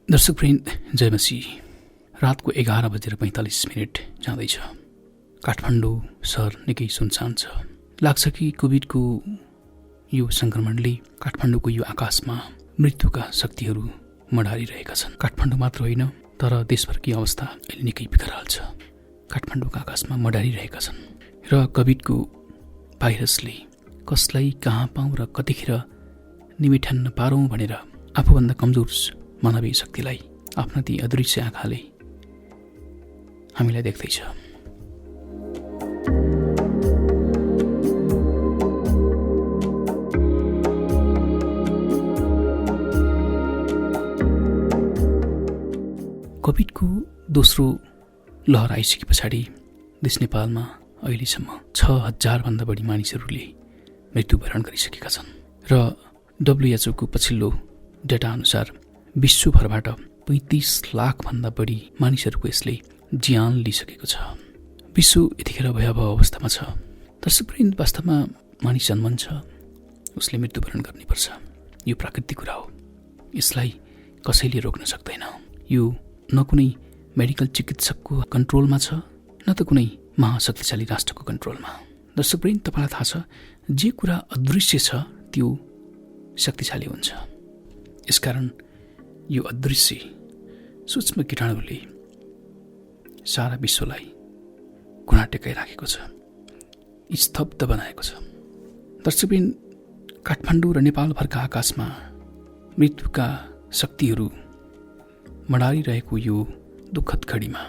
दर्शकवृन्द, जय मसीह। रातको 11:45 जाँदैछ। काठमाडौँ सहर निकै सुनसान छ। लाग्छ कि कोभिडको यो सङ्क्रमणले काठमाडौँको यो आकाशमा मृत्युका शक्तिहरू मडारिरहेका छन्। काठमाडौँ मात्र होइन, तर देशभरकी अवस्था अहिले निकै बिकराल छ। काठमाडौँको आकाशमा मडारिरहेका छन् र कोभिडको भाइरसले कसलाई कहाँ पाऊँ र कतिखेर निमिठान्न पारौँ भनेर आफूभन्दा कमजोर मानवीय शक्तिलाई आफ्ना ती अदृश्य आँखाले हामीलाई देख्दैछ। कोभिडको दोस्रो लहर आइसके पछाडि देश नेपालमा अहिलेसम्म 6,000 भन्दा बढी मानिसहरूले मृत्युवरण गरिसकेका छन् र WHO को पछिल्लो डेटा अनुसार विश्वभरबाट 35 लाख भन्दा बढी मानिसहरूको यसले ज्यान लिइसकेको छ। विश्व यतिखेर भयावह अवस्थामा छ। दर्शकवृन्द, वास्तवमा मानिस जन्मन्छ, उसले मृत्युवरण गर्नुपर्छ। यो प्राकृतिक कुरा हो। यसलाई कसैले रोक्न सक्दैन। यो न कुनै मेडिकल चिकित्सकको कन्ट्रोलमा छ, न त कुनै महाशक्तिशाली राष्ट्रको कन्ट्रोलमा। दर्शकवृन्द, तपाईँलाई थाहा छ, जे कुरा अदृश्य छ त्यो शक्तिशाली हुन्छ। यसकारण यो अदृश्य सूक्ष्म कीटाणुले सारा विश्वलाई घुँडा टेकाइराखेको छ, स्तब्ध बनाएको छ। दर्शकवृन्द, काठमाडौँ र नेपालभरका आकाशमा मृत्युका शक्तिहरू मडारिरहेको यो दुःखद घडीमा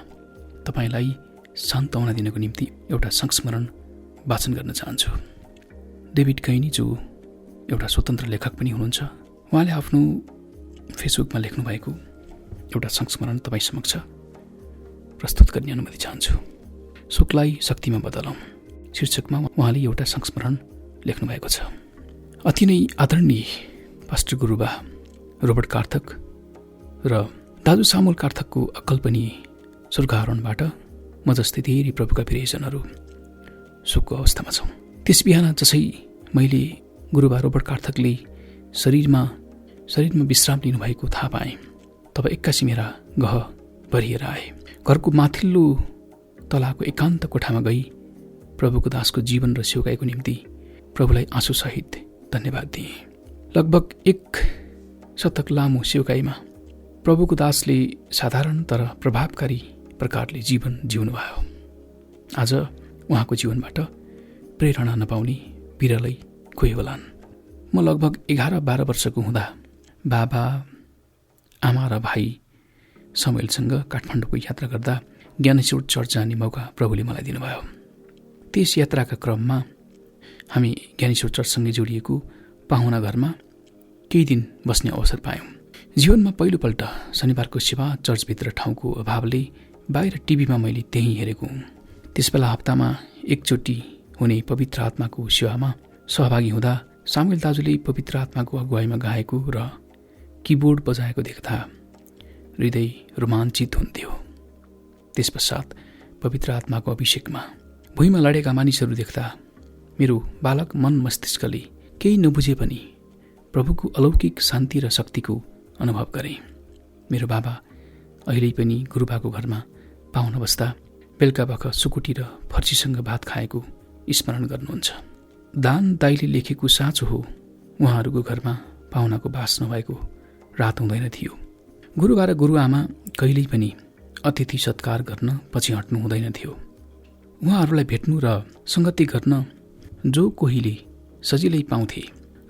तपाईँलाई सान्त्वना दिनको निम्ति एउटा संस्मरण वाचन गर्न चाहन्छु। डेभिड कैनी, जो एउटा स्वतन्त्र लेखक पनि हुनुहुन्छ, उहाँले आफ्नो फेसबुकमा लेख्नुभएको एउटा संस्मरण तपाईँ समक्ष प्रस्तुत गर्ने अनुमति चाहन्छु। शोकलाई शक्तिमा बदलौँ शीर्षकमा उहाँले एउटा संस्मरण लेख्नुभएको छ। अति नै आदरणीय पास्टर गुरुबा रोबर्ट कार्थक र दाजु सामुल कार्थकको अकल्पनीय स्वर्गारोहणबाट म जस्तै धेरै प्रभुका प्रियजनहरू शोकको अवस्थामा छौँ। त्यस बिहान जसै मैले गुरुबा रोबर्ट कार्थकले शरीरमा विश्राम लिनुभएको थाहा पाएँ, तब एक्कासी मेरा गह भरिएर आए। घरको माथिल्लो तलाको एकान्त कोठामा गई प्रभुको दासको जीवन र सेवाकाईको निम्ति प्रभुलाई आँसुसहित धन्यवाद दिएँ। लगभग 1 शतक लामो सेवाकाईमा प्रभुको दासले साधारण तर प्रभावकारी प्रकारले जीवन जिउनुभयो। आज उहाँको जीवनबाट प्रेरणा नपाउने बिरलै कोही होलान्। म लगभग 11-12 वर्षको हुँदा बाबा, आमा र भाइ समुएलसँग काठमाडौँको यात्रा गर्दा ज्ञानेश्वर चर्च जाने मौका प्रभुले मलाई दिनुभयो। त्यस यात्राका क्रममा हामी ज्ञानेश्वर चर्चसँगै जोडिएको पाहुना घरमा केही दिन बस्ने अवसर पायौँ। जीवनमा पहिलोपल्ट शनिबारको सेवा चर्चभित्र ठाउँको अभावले बाहिर टिभीमा मैले त्यहीँ हेरेको हुँ। त्यसबेला हप्तामा एकचोटि हुने पवित्र आत्माको सेवामा सहभागी हुँदा सामुएल दाजुले पवित्र आत्माको अगुवाईमा गाएको र किबोर्ड बजाएको देख्दा हृदय रोमाञ्चित हुन्थ्यो। त्यसपश्चात पवित्र आत्माको अभिषेकमा भुइँमा लडेका मानिसहरू देख्दा मेरो बालक मन मस्तिष्कले केही नबुझे पनि प्रभुको अलौकिक शान्ति र शक्तिको अनुभव गरे। मेरो बाबा अहिले पनि गुरुबाको घरमा पाहुना बस्दा बेलुका बख सुकुटी र फर्सीसँग भात खाएको स्मरण गर्नुहुन्छ। दान दाइले लेखेको साँचो हो, उहाँहरूको घरमा पाहुनाको बास नभएको रात हुँदैन थियो। गुरुबा र गुरुआमा कहिल्यै पनि अतिथि सत्कार गर्न पछि हट्नु हुँदैन थियो। उहाँहरूलाई भेट्नु र सङ्गति गर्न जो कोहीले सजिलै पाउँथे,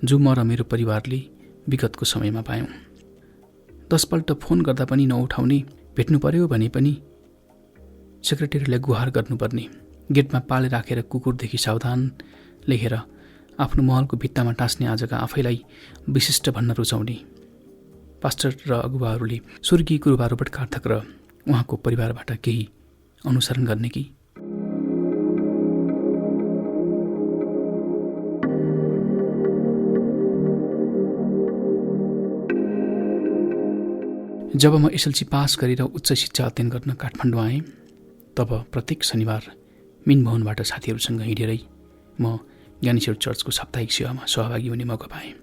जो म र मेरो परिवारले विगतको समयमा पायौँ। 10 पल्ट फोन गर्दा पनि नउठाउने, भेट्नु पर्यो भने पनि सेक्रेटरीलाई गुहार गर्नुपर्ने, गेटमा पाले राखेर कुकुरदेखि सावधान लेखेर आफ्नो महलको भित्तामा टाँस्ने आजका आफैलाई विशिष्ट भन्न रुचाउने पास्टर र अगुवाहरूले स्वर्गीय गुरुबा रोबर्ट कार्थक र उहाँको परिवारबाट केही अनुसरण गर्ने कि जब म एसएलसी पास गरेर उच्च शिक्षा अध्ययन गर्न काठमाडौँ आएँ, तब प्रत्येक शनिबार मिन भवनबाट साथीहरूसँग हिँडेरै म ज्ञानेश्वर चर्चको साप्ताहिक सेवामा सहभागी हुने मौका पाएँ।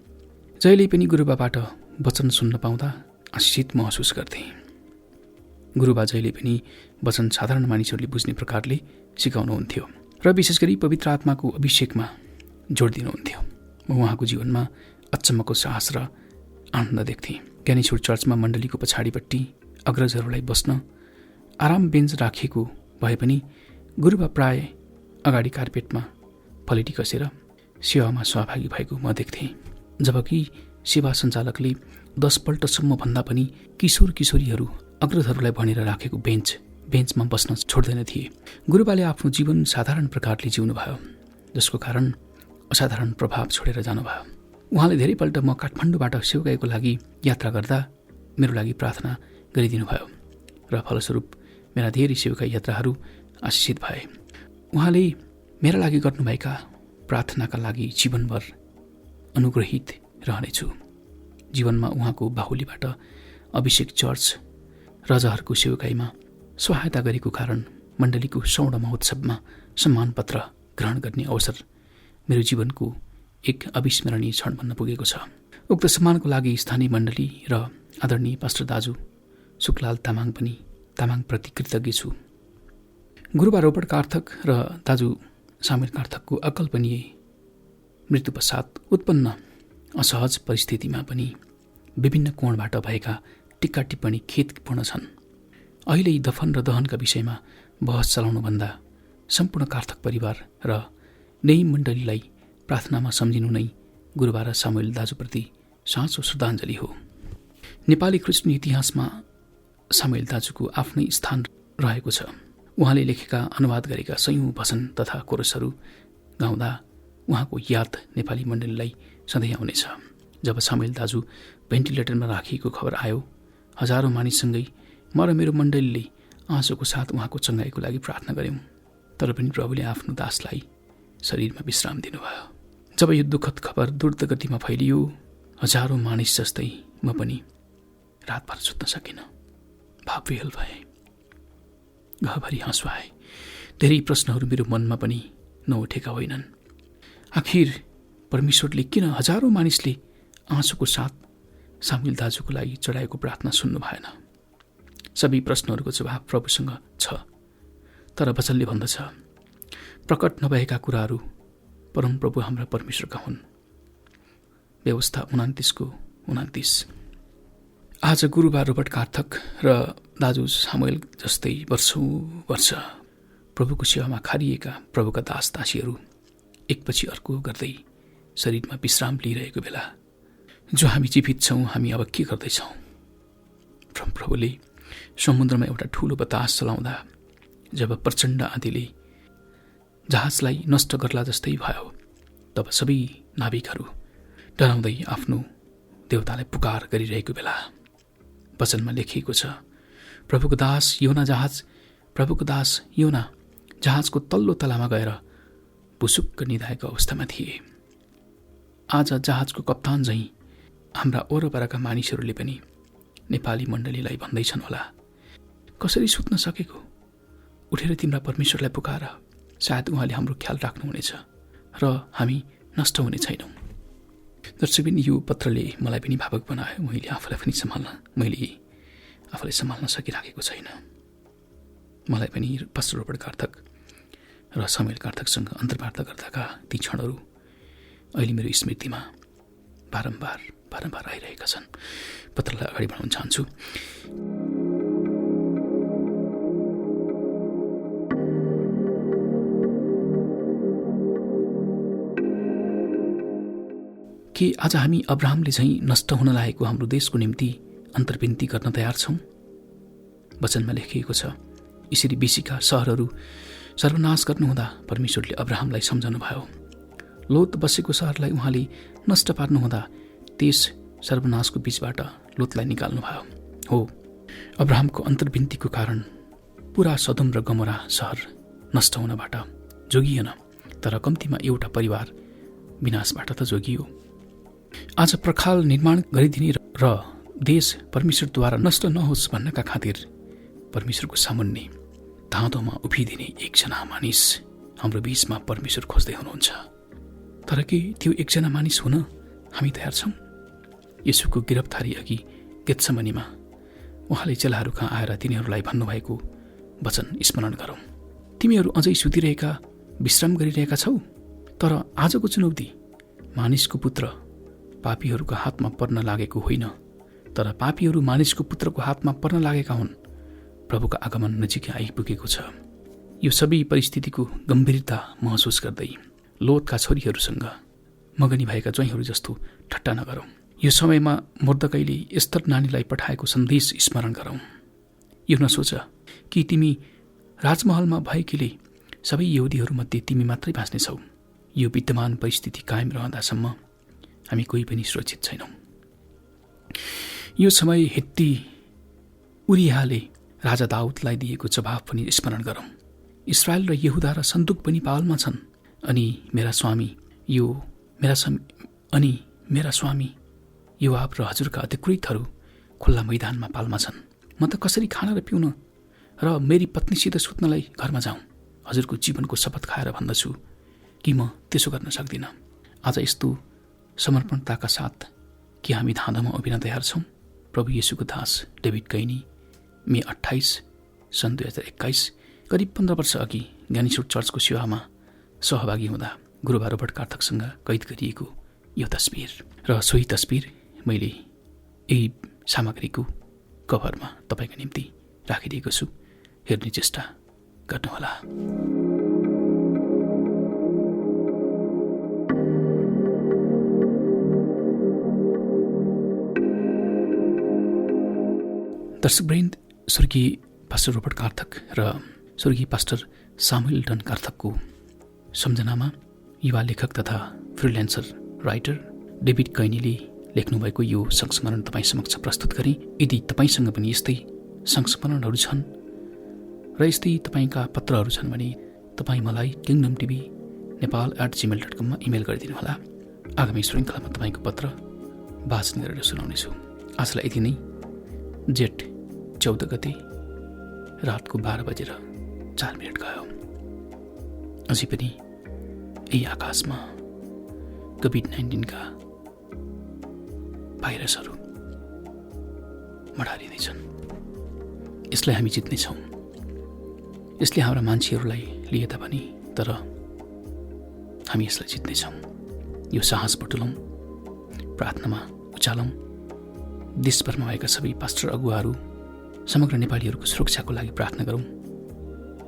जहिले पनि गुरुबाबाट वचन सुन्न पाउँदा आशिषित महसुस गर्थे। गुरुबा जहिले पनि वचन साधारण मानिसहरूले बुझ्ने प्रकारले सिकाउनुहुन्थ्यो र विशेष गरी पवित्र आत्माको अभिषेकमा जोड दिनुहुन्थ्यो। म उहाँको जीवनमा अचम्मको साहस र आनन्द देख्थेँ। ज्ञानेश्वर चर्चमा मण्डलीको पछाडिपट्टि अग्रजहरूलाई बस्न आराम बेन्च राखिएको भए पनि गुरुबा प्राय अगाडि कार्पेटमा पलेटी कसेर सेवामा सहभागी भएको म देख्थेँ। जबकि सेवा सञ्चालकले 10 पल्टसम्म भन्दा पनि किशोर किशोरीहरू अग्रजहरूलाई भनेर राखेको बेन्चमा बस्न छोड्दैन थिए। गुरुबाले आफ्नो जीवन साधारण प्रकारले जिउनुभयो, जसको कारण असाधारण प्रभाव छोडेर जानुभयो। उहाँले धेरैपल्ट म काठमाडौँबाट सेवाकाईको लागि यात्रा गर्दा मेरो लागि प्रार्थना गरिदिनुभयो र फलस्वरूप मेरा धेरै सेवाकाई यात्राहरू आशिषित भए। उहाँले मेरा लागि गर्नुभएका प्रार्थनाका लागि जीवनभर अनुग्रहित रहनेछु। जीवनमा उहाँको बाहुलीबाट अभिषेक चर्च रजाहरूको सेवाकाईमा सहायता गरेको कारण मण्डलीको 100औं महोत्सवमा सम्मानपत्र ग्रहण गर्ने अवसर मेरो जीवनको एक अविस्मरणीय क्षण बन्न पुगेको छ। उक्त सम्मानको लागि स्थानीय मण्डली र आदरणीय पास्टर दाजु सुकलाल तामाङप्रति कृतज्ञ छु। गुरुबा रोबर्ट कार्थक र दाजु सामेल कार्थकको अकल्पनीय मृत्यु पश्चात उत्पन्न असहज परिस्थितिमा पनि विभिन्न कोणबाट भएका टिक्का टिप्पणी खेदपूर्ण छन्। अहिले दफन र दहनका विषयमा बहस चलाउनुभन्दा सम्पूर्ण कार्थक परिवार र नै मण्डलीलाई प्रार्थनामा सम्झिनु नै गुरुबा र सामुएल दाजुप्रति साँचो श्रद्धाञ्जली हो। नेपाली क्रिस्चियन इतिहासमा सामुएल दाजुको आफ्नै स्थान रहेको छ। उहाँले लेखेका अनुवाद गरेका सयौं भजन तथा कोरसहरू गाउँदा उहाँको याद नेपाली मण्डलीलाई सधैँ आउनेछ। जब सामुएल दाजु भेन्टिलेटरमा राखिएको खबर आयो, हजारौं मानिससँगै म र मेरो मण्डलीले आँसुको साथ उहाँको चङ्गाईको लागि प्रार्थना गऱ्यौँ। तर पनि प्रभुले आफ्नो दासलाई शरीरमा विश्राम दिनुभयो। जब यो दुःखद खबर द्रुत गतिमा फैलियो, हजारौं मानिस जस्तै म पनि रातभर सुत्न सकिनँ। भावविह्वल भए, गहभरि आँसु आए। धेरै प्रश्नहरू मेरो मनमा पनि नउठेका होइनन्। आखिर परमेश्वरले किन हजारौं मानिसले आँसुको साथ सामुएल दाजुको लागि चढाएको प्रार्थना सुन्नु भएन? सबै प्रश्नहरूको जवाब प्रभुसँग छ। तर वचनले भन्दछ, प्रकट नभएका कुराहरू परमप्रभु हाम्रा परमेश्वरका हुन्। व्यवस्था 29:29। आज गुरुबा रोबर्ट कार्थक र दाजु सामुएल जस्तै वर्षौं वर्ष प्रभुको सेवामा खारिएका प्रभुका दास दासीहरू एकपछि अर्को गर्दै शरीरमा विश्राम लिइरहेको बेला जो हामी जीवित छौँ, हामी अब के गर्दैछौँ? प्रभुले समुद्रमा एउटा ठूलो बतास चलाउँदा जब प्रचण्ड आँधीले जहाजलाई नष्ट गर्ला जस्तै भयो, तब सबै नाविकहरू डराउँदै आफ्नो देवतालाई पुकार गरिरहेको बेला वचनमा लेखिएको छ, प्रभुको दास योना जहाजको तल्लो तलामा गएर भुसुक्क निधाएको अवस्थामा थिए। आज जहाजको कप्तान झैं हाम्रा वरपरका मानिसहरूले पनि नेपाली मण्डलीलाई भन्दैछन् होला, कसरी सुत्न सकेको? उठेर तिम्रा परमेश्वरलाई पुकार, सायद उहाँले हाम्रो ख्याल राख्नुहुनेछ र हामी नष्ट हुने छैनौँ। दर्शकबिन, यो पत्रले मलाई पनि भावुक बनायो। मैले आफूलाई सम्हाल्न सकिराखेको छैन। मलाई पनि पास्टर रोबर्ट कार्थक र सामुएल कार्थकसँग अन्तर्वार्ता गर्दाका ती क्षणहरू अहिले मेरो स्मृतिमा बारम्बार आइरहेका छन्। पत्रलाई अगाडि बढाउन चाहन्छु। के आज हामी अब्राहमले झैं नष्ट हुन लागेको हाम्रो देशको निम्ति अन्तर्विन्ती गर्न तयार छौँ? वचनमा लेखिएको छ, यसरी बेसीका सहरहरू सर्वनाश गर्नुहुँदा परमेश्वरले अब्राहमलाई सम्झाउनु भयो। लोत बसेको सहरलाई उहाँले नष्ट पार्नुहुँदा त्यस सर्वनाशको बीचबाट लोतलाई निकाल्नुभयो। हो, अब्राहमको अन्तर्विन्तीको कारण पुरा सदोम र गमोरा सहर नष्ट हुनबाट जोगिएन, तर कम्तीमा एउटा परिवार विनाशबाट त जोगियो। आज प्रखाल निर्माण गरिदिने र देश परमेश्वरद्वारा नष्ट नहोस् भन्नका खातिर परमेश्वरको सामुन्ने धाँधोमा उभिदिने एकजना मानिस हाम्रो बीचमा परमेश्वर खोज्दै हुनुहुन्छ। तर के त्यो एकजना मानिस हुन हामी तयार छौँ? येशूको गिरफ्तारी अघि गेत्सेमनीमा उहाँले चेलाहरू कहाँ आएर तिनीहरूलाई भन्नुभएको वचन स्मरण गरौँ। तिमीहरू अझै सुतिरहेका, विश्राम गरिरहेका छौ, तर आजको चुनौती मानिसको पुत्र पापीहरूको हातमा पर्न लागेको होइन, तर पापीहरू मानिसको पुत्रको हातमा पर्न लागेका हुन्। प्रभुको आगमन नजिकै आइपुगेको छ। यो सबै परिस्थितिको गम्भीरता महसुस गर्दै लोतका छोरीहरूसँग मगनी भएका ज्वाइँहरू जस्तो ठट्टा नगरौँ। यो समयमा मोर्दकैले एस्तर नानीलाई पठाएको सन्देश स्मरण गरौँ। यो नसोच कि तिमी राजमहलमा भएकीले सबै यहुदीहरूमध्ये तिमी मात्रै बाँच्नेछौ। यो विद्यमान परिस्थिति कायम रहँदासम्म हामी कोही पनि सुरक्षित छैनौँ। यो समय हित्ती उरियाले राजा दाउदलाई दिएको जवाफ पनि स्मरण गरौँ। इस्रायल र यहुदा र सन्दुक पनि पावलमा छन्, अनि मेरा स्वामी योआब र हजुरका अधिकृतहरू खुल्ला मैदानमा पालमा छन्। म त कसरी खान र पिउन र मेरी पत्नीसित सुत्नलाई घरमा जाउँ? हजुरको जीवनको शपथ खाएर भन्दछु कि म त्यसो गर्न सक्दिनँ। आज यस्तो समर्पणताका साथ कि हामी धाँधोमा उभिन तयार छौँ। प्रभु येशूको दास डेभिड कैनी, मे 28 सन् 2021, करिब 15 वर्ष अघि ज्ञानेश्वर चर्चको सेवामा सहभागी हुँदा गुरुबा रोबर्ट कार्थकसँग कैद गरिएको यो तस्बिर, र सोही तस्बिर मैले यही सामग्रीको कभरमा तपाईँको निम्ति राखिदिएको छु। हेर्ने चेष्टा गर्नुहोला। दर्शकवृन्द, स्वर्गीय पास्टर रोबर्ट कार्थक र स्वर्गीय पास्टर सामुएल डन कार्थकको सम्झनामा युवा लेखक तथा फ्रिल्यान्सर राइटर डेभिड कैनीले लेख्नुभएको यो संस्मरण तपाईँ समक्ष प्रस्तुत गरेँ। यदि तपाईँसँग पनि यस्तै संस्मरणहरू छन् र यस्तै तपाईँका पत्रहरू छन् भने तपाईँ मलाई kingdomtv@gmail.com मा इमेल गरिदिनुहोला। आगामी श्रृङ्खलामा तपाईँको पत्र वाचन गरेर सुनाउनेछु। आजलाई यति नै। जेठ 14 गते रातको 12:04 गयो। अझै पनि यही आकाशमा कोभिड-19 का भाइरसहरू मडारिँदैछन्। यसलाई हामी जित्नेछौँ। यसले हाम्रा मान्छेहरूलाई लिए तापनि, तर हामी यसलाई जित्नेछौँ। यो साहस बटुलौँ, प्रार्थनामा उचालौँ। देशभरमा भएका सबै पास्टर अगुवाहरू, समग्र नेपालीहरूको सुरक्षाको लागि प्रार्थना गरौँ।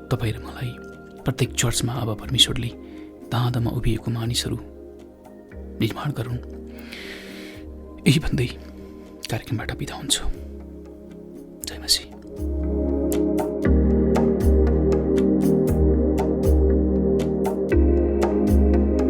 तपाईँ र मलाई, प्रत्येक चर्चमा अब परमेश्वरले दाँदामा उभिएको मानिसहरू निर्माण गरौँ। यही भन्दै कार्यक्रमबाट बिदा हुन्छु। जय मसीह।